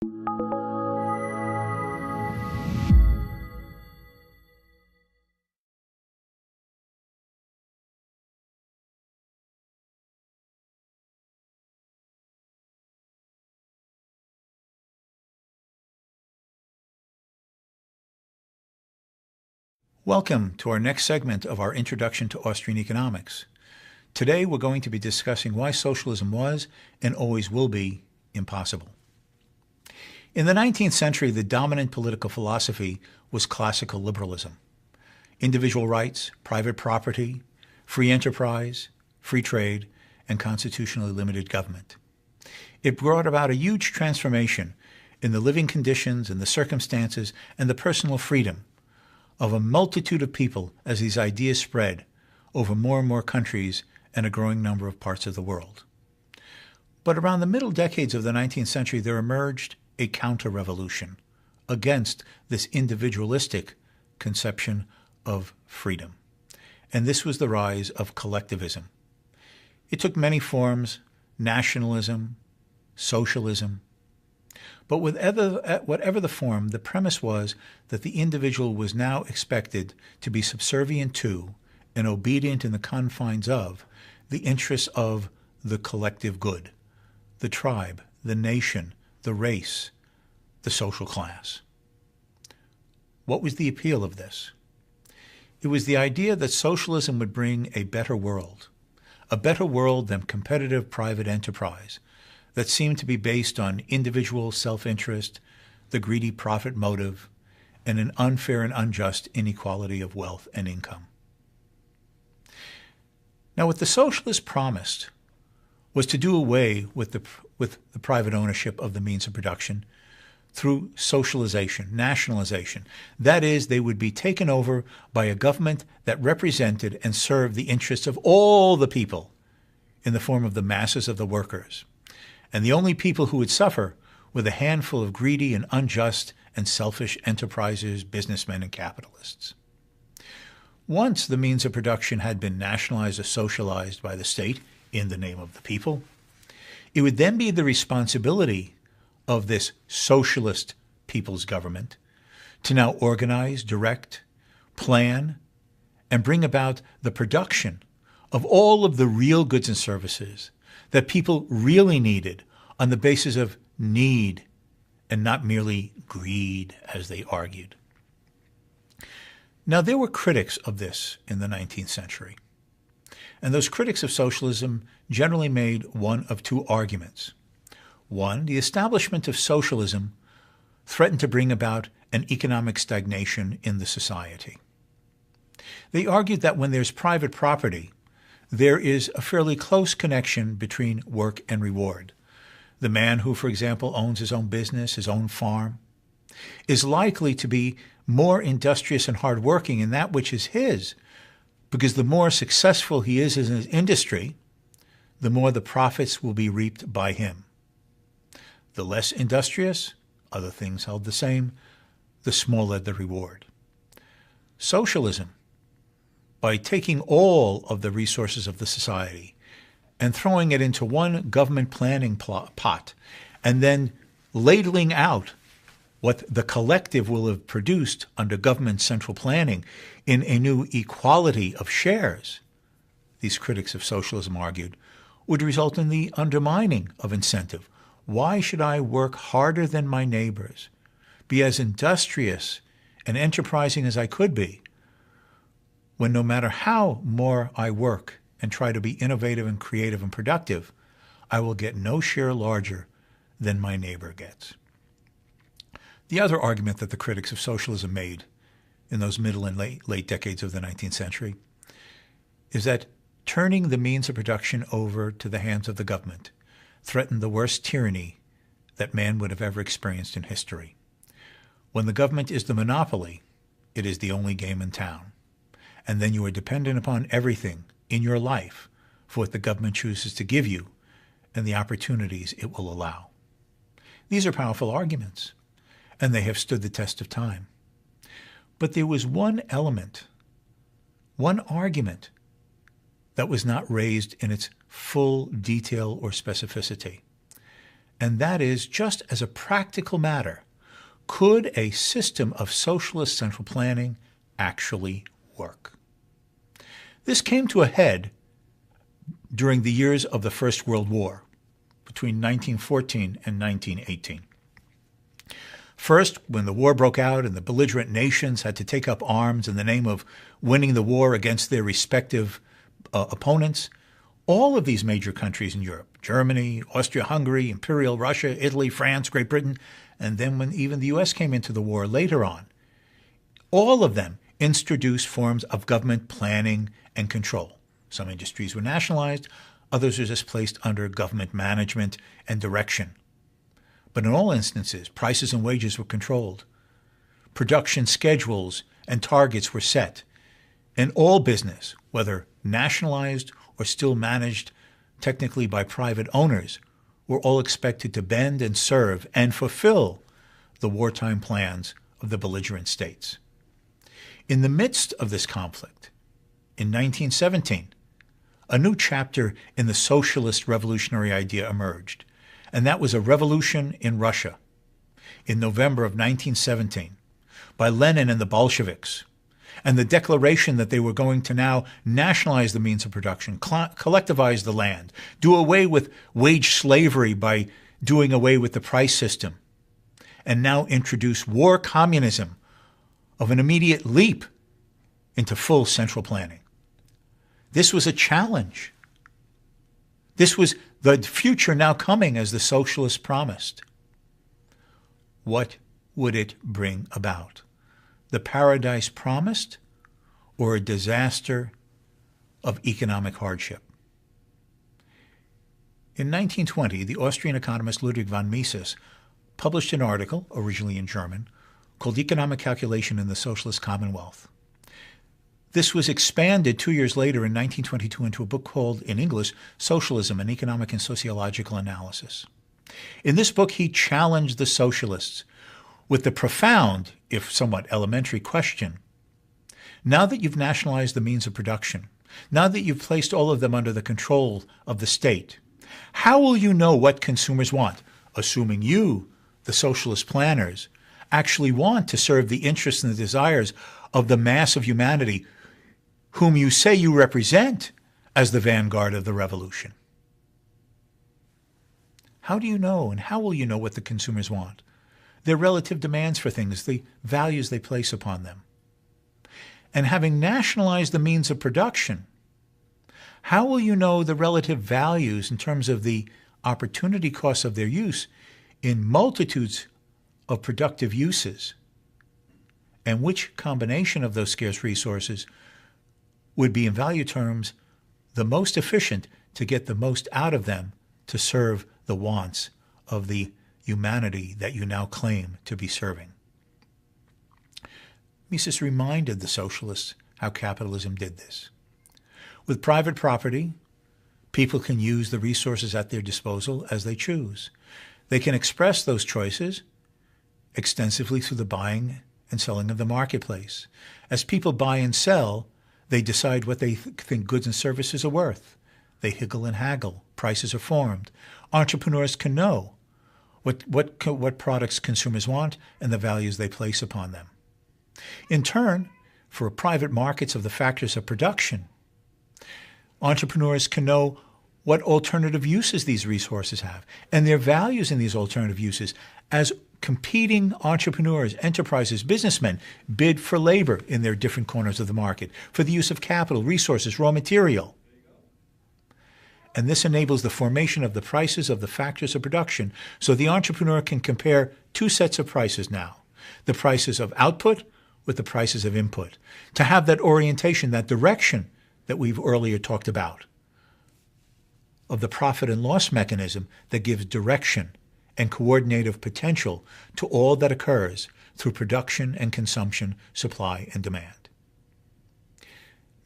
Welcome to our next segment of our Introduction to Austrian Economics. Today we're going to be discussing why socialism was and always will be impossible. In the 19th century, the dominant political philosophy was classical liberalism. Individual rights, private property, free enterprise, free trade, and constitutionally limited government. It brought about a huge transformation in the living conditions and the circumstances and the personal freedom of a multitude of people as these ideas spread over more and more countries and a growing number of parts of the world. But around the middle decades of the 19th century, there emerged a counter-revolution against this individualistic conception of freedom. And this was the rise of collectivism. It took many forms: nationalism, socialism. But whatever the form, the premise was that the individual was now expected to be subservient to and obedient in the confines of the interests of the collective good, the tribe, the nation, the race, the social class. What was the appeal of this? It was the idea that socialism would bring a better world than competitive private enterprise that seemed to be based on individual self-interest, the greedy profit motive, and an unfair and unjust inequality of wealth and income. Now, what the socialists promised was to do away with the private ownership of the means of production through socialization, nationalization. That is, they would be taken over by a government that represented and served the interests of all the people in the form of the masses of the workers. And the only people who would suffer were the handful of greedy and unjust and selfish enterprisers, businessmen, and capitalists. Once the means of production had been nationalized or socialized by the state in the name of the people, it would then be the responsibility of this socialist people's government to now organize, direct, plan, and bring about the production of all of the real goods and services that people really needed on the basis of need and not merely greed, as they argued. Now, there were critics of this in the 19th century, and those critics of socialism generally made one of two arguments. One, the establishment of socialism threatened to bring about an economic stagnation in the society. They argued that when there's private property, there is a fairly close connection between work and reward. The man who, for example, owns his own business, his own farm, is likely to be more industrious and hardworking in that which is his, because the more successful he is in his industry, the more the profits will be reaped by him. The less industrious, other things held the same, the smaller the reward. Socialism, by taking all of the resources of the society and throwing it into one government planning pot, and then ladling out what the collective will have produced under government central planning in a new equality of shares, these critics of socialism argued, would result in the undermining of incentive. Why should I work harder than my neighbors, be as industrious and enterprising as I could be, when no matter how more I work and try to be innovative and creative and productive, I will get no share larger than my neighbor gets? The other argument that the critics of socialism made in those middle and late decades of the 19th century is that turning the means of production over to the hands of the government threatened the worst tyranny that man would have ever experienced in history. When the government is the monopoly, it is the only game in town. And then you are dependent upon everything in your life for what the government chooses to give you and the opportunities it will allow. These are powerful arguments, and they have stood the test of time. But there was one element, one argument, that was not raised in its full detail or specificity, and that is, just as a practical matter, could a system of socialist central planning actually work? This came to a head during the years of the First World War, between 1914 and 1918. First, when the war broke out and the belligerent nations had to take up arms in the name of winning the war against their respective opponents, all of these major countries in Europe, Germany, Austria-Hungary, Imperial Russia, Italy, France, Great Britain, and then when even the U.S. came into the war later on, all of them introduced forms of government planning and control. Some industries were nationalized, others were just placed under government management and direction. But in all instances, prices and wages were controlled. Production schedules and targets were set. And all business, whether nationalized or still managed technically by private owners, were all expected to bend and serve and fulfill the wartime plans of the belligerent states. In the midst of this conflict, in 1917, a new chapter in the socialist revolutionary idea emerged, and that was a revolution in Russia in November of 1917 by Lenin and the Bolsheviks, and the declaration that they were going to now nationalize the means of production, collectivize the land, do away with wage slavery by doing away with the price system, and now introduce war communism of an immediate leap into full central planning. This was a challenge. This was the future now coming as the socialists promised. What would it bring about? The paradise promised, or a disaster of economic hardship? In 1920, the Austrian economist Ludwig von Mises published an article, originally in German, called Economic Calculation in the Socialist Commonwealth. This was expanded 2 years later in 1922 into a book called, in English, Socialism, an Economic and Sociological Analysis. In this book, he challenged the socialists with the profound, if somewhat elementary, question: now that you've nationalized the means of production, now that you've placed all of them under the control of the state, how will you know what consumers want, assuming you, the socialist planners, actually want to serve the interests and the desires of the mass of humanity whom you say you represent as the vanguard of the revolution? How do you know, and how will you know what the consumers want? Their relative demands for things, the values they place upon them. And having nationalized the means of production, how will you know the relative values in terms of the opportunity costs of their use in multitudes of productive uses, and which combination of those scarce resources would be, in value terms, the most efficient to get the most out of them to serve the wants of the humanity that you now claim to be serving? Mises reminded the socialists how capitalism did this. With private property, people can use the resources at their disposal as they choose. They can express those choices extensively through the buying and selling of the marketplace. As people buy and sell, they decide what they think goods and services are worth. They higgle and haggle. Prices are formed. Entrepreneurs can know what products consumers want and the values they place upon them. In turn, for private markets of the factors of production, entrepreneurs can know what alternative uses these resources have and their values in these alternative uses as competing entrepreneurs, enterprises, businessmen bid for labor in their different corners of the market, for the use of capital, resources, raw material. And this enables the formation of the prices of the factors of production, so the entrepreneur can compare two sets of prices now, the prices of output with the prices of input, to have that orientation, that direction that we've earlier talked about, of the profit and loss mechanism that gives direction and coordinative potential to all that occurs through production and consumption, supply and demand.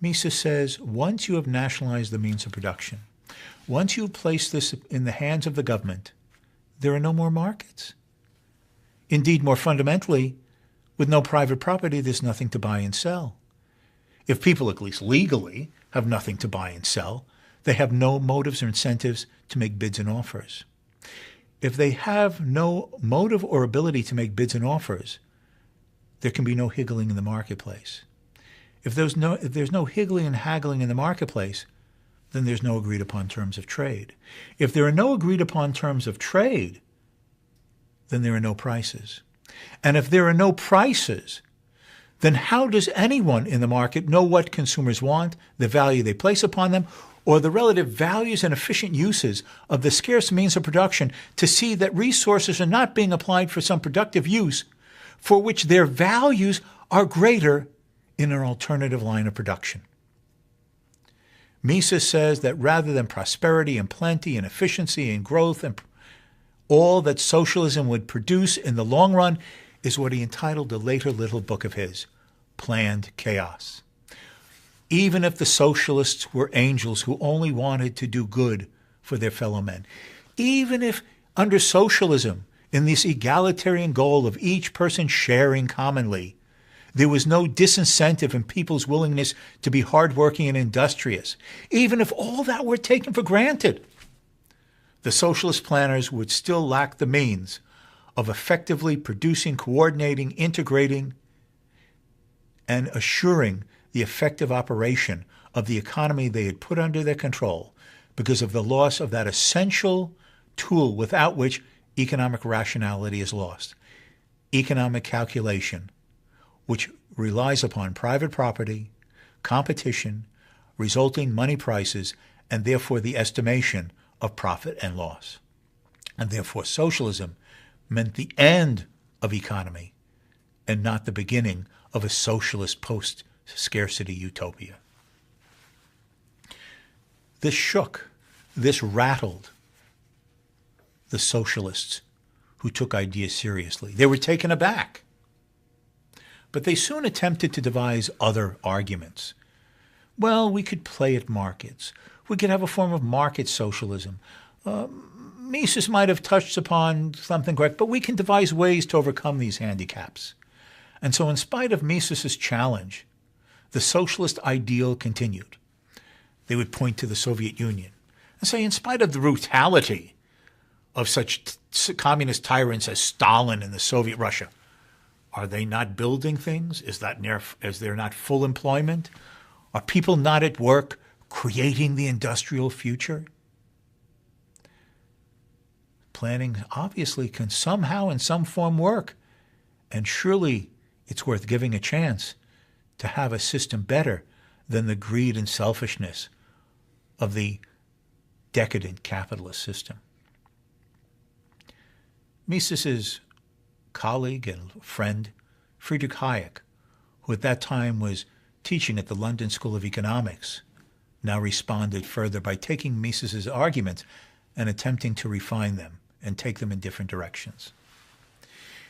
Mises says, once you have nationalized the means of production, once you place this in the hands of the government, there are no more markets. Indeed, more fundamentally, with no private property, there's nothing to buy and sell. If people, at least legally, have nothing to buy and sell, they have no motives or incentives to make bids and offers. if they have no motive or ability to make bids and offers, there can be no higgling in the marketplace. If there's no higgling and haggling in the marketplace, then there's no agreed upon terms of trade. If there are no agreed upon terms of trade, then there are no prices. And if there are no prices, then how does anyone in the market know what consumers want, the value they place upon them, or the relative values and efficient uses of the scarce means of production to see that resources are not being applied for some productive use for which their values are greater in an alternative line of production? Mises says that rather than prosperity and plenty and efficiency and growth and all that socialism would produce in the long run is what he entitled the later little book of his, Planned Chaos. Even if the socialists were angels who only wanted to do good for their fellow men, even if under socialism, in this egalitarian goal of each person sharing commonly, there was no disincentive in people's willingness to be hardworking and industrious, even if all that were taken for granted, the socialist planners would still lack the means of effectively producing, coordinating, integrating, and assuring the effective operation of the economy they had put under their control because of the loss of that essential tool without which economic rationality is lost, economic calculation, which relies upon private property, competition, resulting money prices, and therefore the estimation of profit and loss. And therefore socialism meant the end of economy and not the beginning of a socialist post-scarcity utopia. This shook, this rattled the socialists who took ideas seriously. They were taken aback. But they soon attempted to devise other arguments. Well, we could play at markets. We could have a form of market socialism. Mises might have touched upon something correct, but we can devise ways to overcome these handicaps. And so in spite of Mises's challenge, the socialist ideal continued. They would point to the Soviet Union and say, in spite of the brutality of such communist tyrants as Stalin and the Soviet Russia, are they not building things? Is there not full employment? Are people not at work creating the industrial future? Planning obviously can somehow in some form work, and surely it's worth giving a chance to have a system better than the greed and selfishness of the decadent capitalist system. Mises's colleague and friend, Friedrich Hayek, who at that time was teaching at the London School of Economics, now responded further by taking Mises's arguments and attempting to refine them and take them in different directions.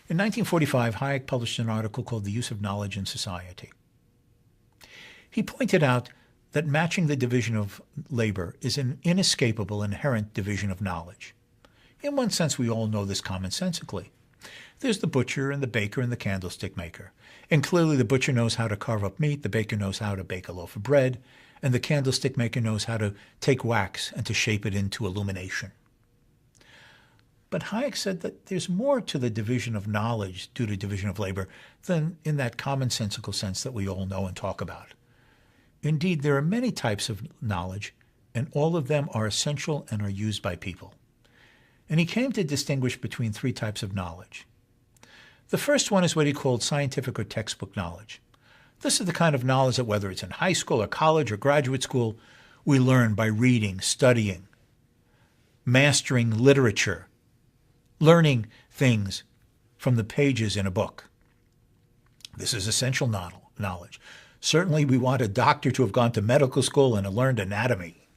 In 1945, Hayek published an article called The Use of Knowledge in Society. He pointed out that matching the division of labor is an inescapable, inherent division of knowledge. In one sense, we all know this commonsensically. There's the butcher and the baker and the candlestick maker. And clearly the butcher knows how to carve up meat, the baker knows how to bake a loaf of bread, and the candlestick maker knows how to take wax and to shape it into illumination. But Hayek said that there's more to the division of knowledge due to division of labor than in that commonsensical sense that we all know and talk about. Indeed, there are many types of knowledge, and all of them are essential and are used by people. And he came to distinguish between three types of knowledge. The first one is what he called scientific or textbook knowledge. This is the kind of knowledge that whether it's in high school or college or graduate school, we learn by reading, studying, mastering literature, learning things from the pages in a book. This is essential knowledge. Certainly we want a doctor to have gone to medical school and have learned anatomy.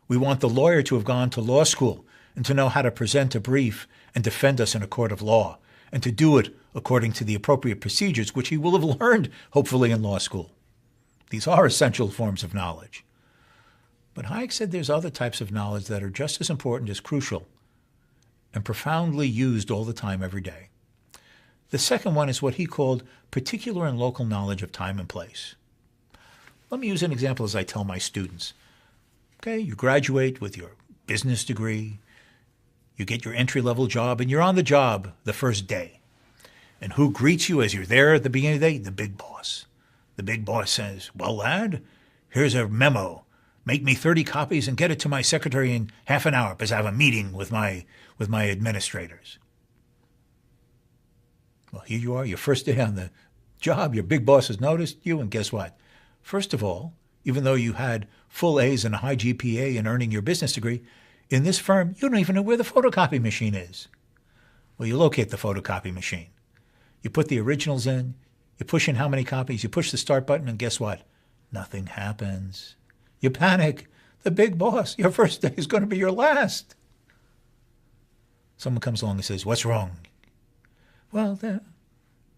We want the lawyer to have gone to law school and to know how to present a brief and defend us in a court of law, and to do it according to the appropriate procedures, which he will have learned, hopefully, in law school. These are essential forms of knowledge. But Hayek said there's other types of knowledge that are just as important as crucial and profoundly used all the time, every day. The second one is what he called particular and local knowledge of time and place. Let me use an example as I tell my students. Okay, you graduate with your business degree, You get your entry-level job, and you're on the job the first day. And who greets you as you're there at the beginning of the day? The big boss. The big boss says, well, lad, here's a memo. Make me 30 copies and get it to my secretary in half an hour because I have a meeting with my administrators. Well, here you are, your first day on the job. Your big boss has noticed you, and guess what? First of all, even though you had full A's and a high GPA in earning your business degree, in this firm, you don't even know where the photocopy machine is. Well, you locate the photocopy machine. You put the originals in, you push in how many copies, you push the start button, and guess what? Nothing happens. You panic. The big boss, your first day is going to be your last. Someone comes along and says, what's wrong? Well,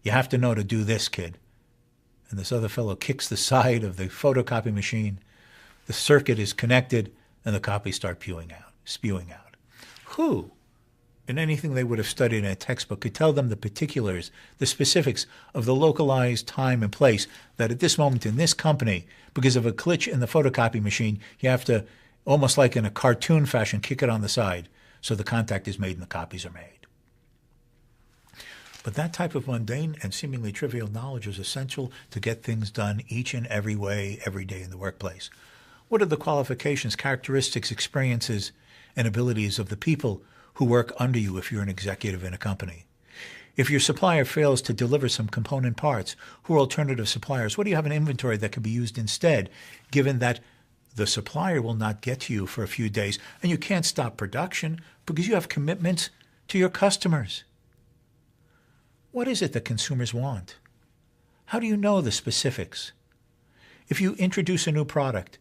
you have to know to do this, kid. And this other fellow kicks the side of the photocopy machine. The circuit is connected, and the copies start spewing out. Who, in anything they would have studied in a textbook, could tell them the particulars, the specifics of the localized time and place that at this moment in this company, because of a glitch in the photocopy machine, you have to, almost like in a cartoon fashion, kick it on the side so the contact is made and the copies are made. But that type of mundane and seemingly trivial knowledge is essential to get things done each and every way, every day in the workplace. What are the qualifications, characteristics, experiences, and abilities of the people who work under you if you're an executive in a company? If your supplier fails to deliver some component parts, who are alternative suppliers? What do you have in inventory that could be used instead, given that the supplier will not get to you for a few days, and you can't stop production because you have commitments to your customers? What is it that consumers want? How do you know the specifics? If you introduce a new product,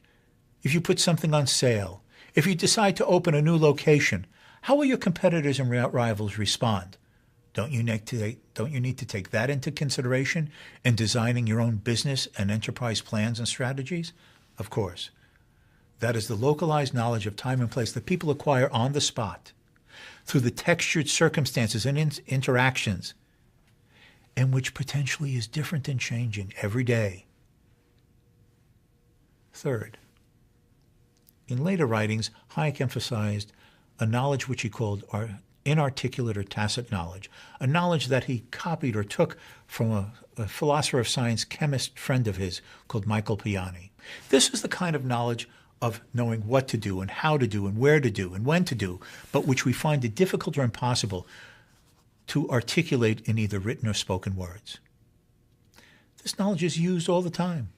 if you put something on sale, if you decide to open a new location, how will your competitors and rivals respond? Don't you need to take that into consideration in designing your own business and enterprise plans and strategies? Of course. That is the localized knowledge of time and place that people acquire on the spot through the textured circumstances and interactions, and which potentially is different and changing every day. Third, in later writings, Hayek emphasized a knowledge which he called inarticulate or tacit knowledge, a knowledge that he copied or took from a philosopher of science, chemist friend of his called Michael Piani. This is the kind of knowledge of knowing what to do and how to do and where to do and when to do, but which we find it difficult or impossible to articulate in either written or spoken words. This knowledge is used all the time.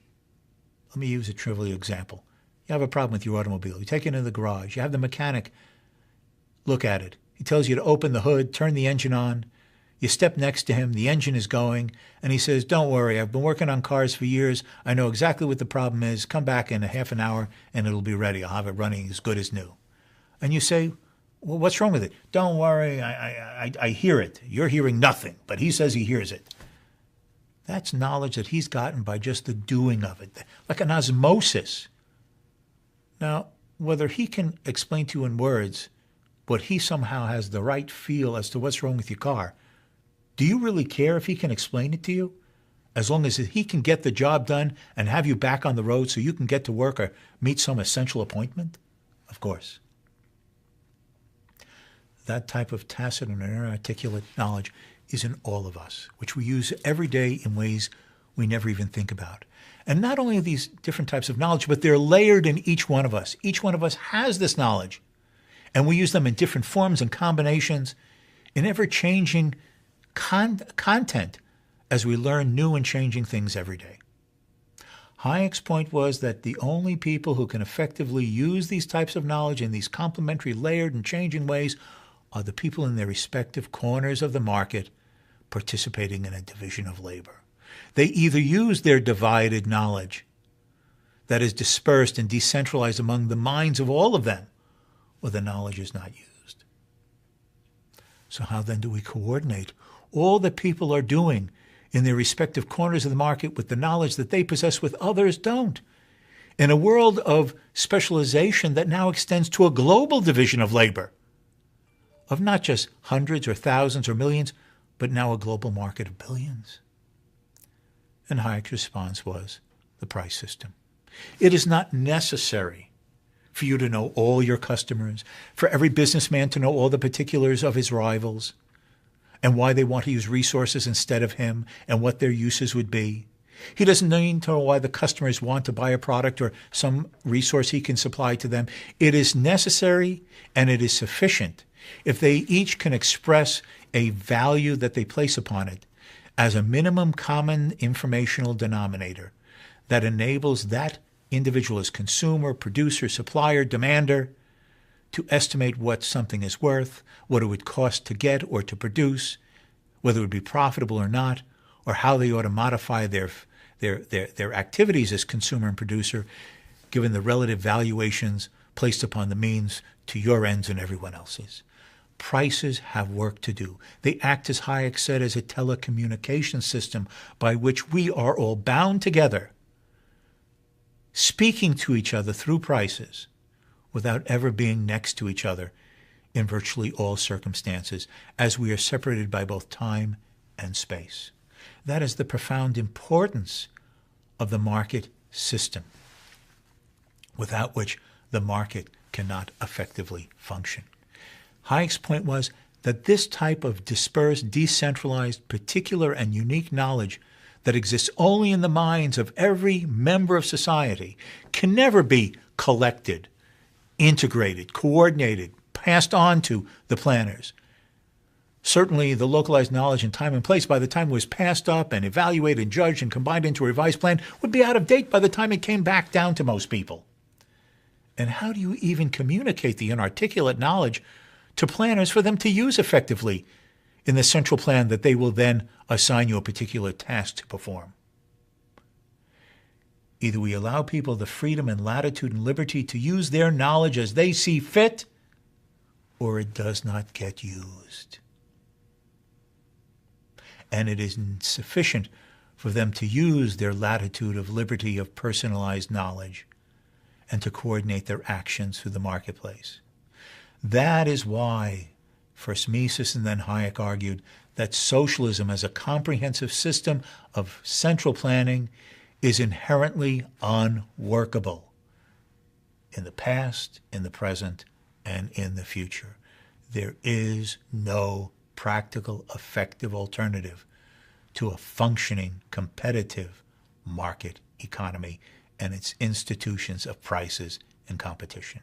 Let me use a trivial example. You have a problem with your automobile. You take it into the garage. You have the mechanic look at it. He tells you to open the hood, turn the engine on. You step next to him. The engine is going. And he says, don't worry. I've been working on cars for years. I know exactly what the problem is. Come back in a half an hour and it'll be ready. I'll have it running as good as new. And you say, well, what's wrong with it? Don't worry. I hear it. You're hearing nothing. But he says he hears it. That's knowledge that he's gotten by just the doing of it, like an osmosis. Now, whether he can explain to you in words, but he somehow has the right feel as to what's wrong with your car, do you really care if he can explain it to you? As long as he can get the job done and have you back on the road so you can get to work or meet some essential appointment? Of course. That type of tacit and inarticulate knowledge is in all of us, which we use every day in ways we never even think about. And not only are these different types of knowledge, but they're layered in each one of us. Each one of us has this knowledge, and we use them in different forms and combinations in ever-changing content as we learn new and changing things every day. Hayek's point was that the only people who can effectively use these types of knowledge in these complementary, layered, and changing ways are the people in their respective corners of the market participating in a division of labor. They either use their divided knowledge that is dispersed and decentralized among the minds of all of them, or the knowledge is not used. So how then do we coordinate all that people are doing in their respective corners of the market with the knowledge that they possess with others don't? In a world of specialization that now extends to a global division of labor, of not just hundreds or thousands or millions, but now a global market of billions. And Hayek's response was the price system. It is not necessary for you to know all your customers, for every businessman to know all the particulars of his rivals, and why they want to use resources instead of him, and what their uses would be. He doesn't need to know why the customers want to buy a product or some resource he can supply to them. It is necessary and it is sufficient if they each can express a value that they place upon it as a minimum common informational denominator that enables that individual as consumer, producer, supplier, demander to estimate what something is worth, what it would cost to get or to produce, whether it would be profitable or not, or how they ought to modify their activities as consumer and producer, given the relative valuations placed upon the means to your ends and everyone else's. Prices have work to do. They act, as Hayek said, as a telecommunication system by which we are all bound together, speaking to each other through prices without ever being next to each other in virtually all circumstances, as we are separated by both time and space. That is the profound importance of the market system, without which the market cannot effectively function. Hayek's point was that this type of dispersed, decentralized, particular, and unique knowledge that exists only in the minds of every member of society can never be collected, integrated, coordinated, passed on to the planners. Certainly, the localized knowledge in time and place, by the time it was passed up and evaluated and judged and combined into a revised plan, would be out of date by the time it came back down to most people. And how do you even communicate the inarticulate knowledge to planners for them to use effectively in the central plan that they will then assign you a particular task to perform? Either we allow people the freedom and latitude and liberty to use their knowledge as they see fit, or it does not get used. And it is sufficient for them to use their latitude of liberty of personalized knowledge and to coordinate their actions through the marketplace. That is why first Mises and then Hayek argued that socialism as a comprehensive system of central planning is inherently unworkable in the past, in the present, and in the future. There is no practical, effective alternative to a functioning, competitive market economy and its institutions of prices and competition.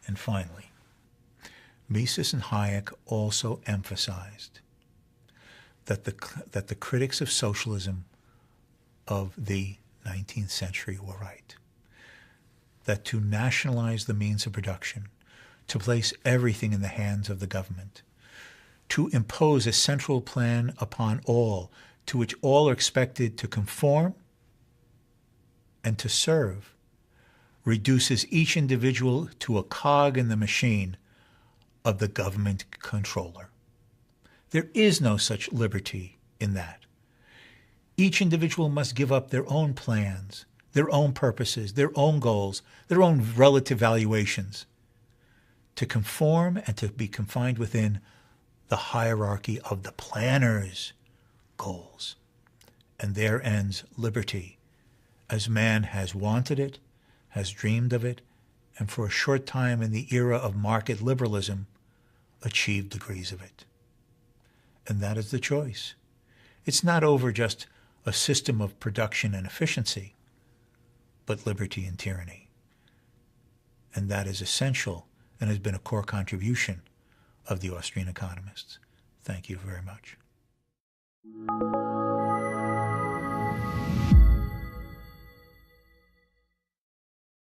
And finally, Mises and Hayek also emphasized that the critics of socialism of the 19th century were right, that to nationalize the means of production, to place everything in the hands of the government, to impose a central plan upon all, to which all are expected to conform and to serve, reduces each individual to a cog in the machine of the government controller. There is no such liberty in that. Each individual must give up their own plans, their own purposes, their own goals, their own relative valuations, to conform and to be confined within the hierarchy of the planner's goals. And there ends liberty, as man has wanted it, has dreamed of it, and for a short time in the era of market liberalism, achieved degrees of it. And that is the choice. It's not over just a system of production and efficiency, but liberty and tyranny. And that is essential and has been a core contribution of the Austrian economists. Thank you very much.